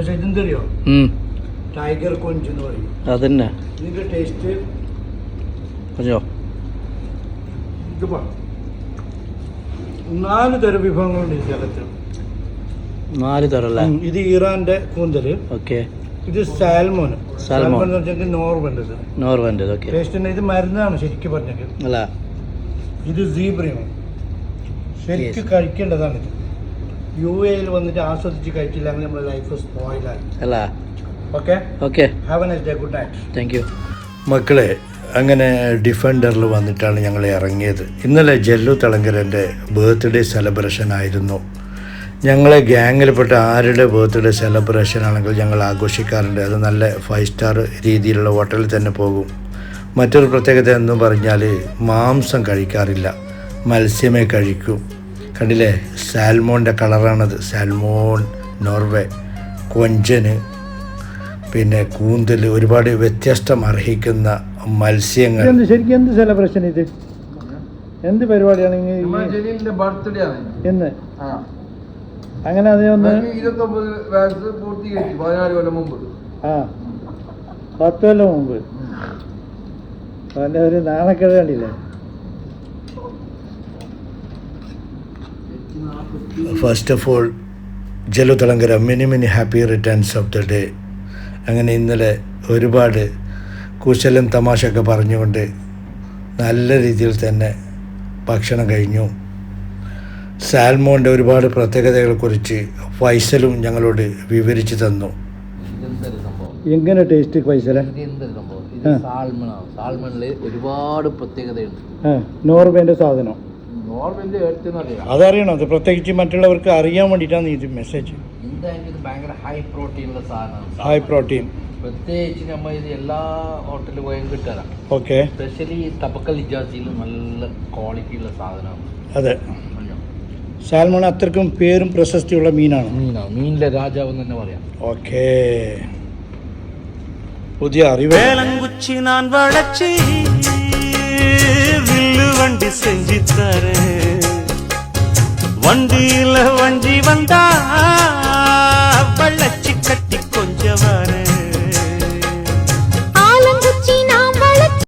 പക്ഷെ ഇതെന്തറിയോ ടൈഗർ കൊഞ്ച് എന്ന് പറയും. അതന്നെ ഇതിന്റെ ടേസ്റ്റ് പറഞ്ഞോ. ഇത് 4 തരം വിഭവങ്ങളുണ്ട് ഈ സ്ഥലത്ത്. 4 തരം അല്ലേ? ഇത് ഇറാന്റെ കൂന്തല്. ഓക്കെ. ഇത് സാൽമോൻ. സാൽമോൻ എന്ന് വെച്ചാൽ നോർവെന്റ്. ഓക്കെ. ടേസ്റ്റ് ഇത് മരുന്നാണ് ശരിക്കും പറഞ്ഞെങ്കിൽ അല്ല. ഇത് സീബ്രയാണ്. ശരിക്കും കഴിക്കേണ്ടതാണ്. ഇത് UAE വന്നിട്ട് ആസ്വദിച്ച് കഴിച്ചില്ല അങ്ങനെ നമ്മുടെ ലൈഫ് സ്പോയിലായി അല്ല. Okay okay. Have A nice day. Good night. Thank you. മക്കളെ, അങ്ങനെ ഡിഫൻഡറിൽ വന്നിട്ടാണ് ഞങ്ങൾ ഇറങ്ങിയത്. ഇന്നലെ ജല്ലു തിളങ്കരൻ്റെ ബർത്ത്ഡേ സെലിബ്രേഷൻ ആയിരുന്നു. ഞങ്ങളെ ഗ്യാങ്ങിൽപ്പെട്ട ആരുടെ ബർത്ത്ഡേ സെലിബ്രേഷൻ ആണെങ്കിൽ ഞങ്ങൾ ആഘോഷിക്കാറുണ്ട്. അത് നല്ല 5 സ്റ്റാർ രീതിയിലുള്ള ഹോട്ടലിൽ തന്നെ പോകും. മറ്റൊരു പ്രത്യേകത എന്ന് പറഞ്ഞാൽ മാംസം കഴിക്കാറില്ല, മത്സ്യമേ കഴിക്കും. കണ്ടില്ലേ, സാൽമോൻ്റെ കളറാണത്. സാൽമോൺ, നോർവേ, കൊഞ്ചന്, പിന്നെ കൂന്തൽ, ഒരുപാട് വ്യത്യസ്തം അർഹിക്കുന്ന മത്സ്യങ്ങൾ. ശരിക്കും എന്ത് സെലിബ്രേഷൻ ഇത്? എന്ത് പരിപാടിയാണ് ബർത്ത്ഡേ ആണ് എന്ന്? അങ്ങനെ അതേ ഒന്ന് 29 വയസ്സ് പൂർത്തീകരിച്ചു 14 കൊല്ലം മുമ്പ്. 10 കൊല്ലം മുമ്പ്. അതിൻ്റെ ഒരു നാണക്കേട് കണ്ടില്ലേ? ഫസ്റ്റ് ഓഫ് ഓൾ ജല്ലു തിളങ്കര many happy returns of the day. അങ്ങനെ ഇന്നലെ ഒരുപാട് കുശലം തമാശയൊക്കെ പറഞ്ഞുകൊണ്ട് നല്ല രീതിയിൽ തന്നെ ഭക്ഷണം കഴിഞ്ഞു. സാൽമോൻ്റെ ഒരുപാട് പ്രത്യേകതകളെക്കുറിച്ച് ഫൈസലും ഞങ്ങളോട് വിവരിച്ചു തന്നു. എങ്ങനെ ടേസ്റ്റ് ഫൈസലെ? സാൽമണിൽ ഒരുപാട് പ്രത്യേകതയുണ്ട്. നോർവേൻ്റെ സാധനം അതറിയണം. അത് പ്രത്യേകിച്ച് മറ്റുള്ളവർക്ക് അറിയാൻ വേണ്ടിയിട്ടാണ് ഇത് മെസ്സേജ്. ഇത് ഭയങ്കര ഹൈ പ്രോട്ടീനുള്ള സാധനമാണ്. High protein. പ്രത്യേകിച്ച് നമ്മൾ ഇത് എല്ലാ ഹോട്ടലിൽ പോയും കിട്ടാറാ. ഓക്കെ. സ്പെഷ്യലി തബക്കൽ ഇജാസിയിൽ നല്ല ക്വാളിറ്റിയുള്ള സാധനമാണ്. അതെ, സാൽമൺ അത്രക്കും പേരും പ്രശസ്തിയുള്ള മീനാണ്. മീനിലെ രാജാവ് തന്നെ പറയാം. ഓക്കെ, പുതിയ അറിവ്. வேலங்குச்சி நான் வளச்சி வில்லு வண்டி செஞ்சு தரேன். வண்டியில வண்டி வந்தா வள்ளச்சி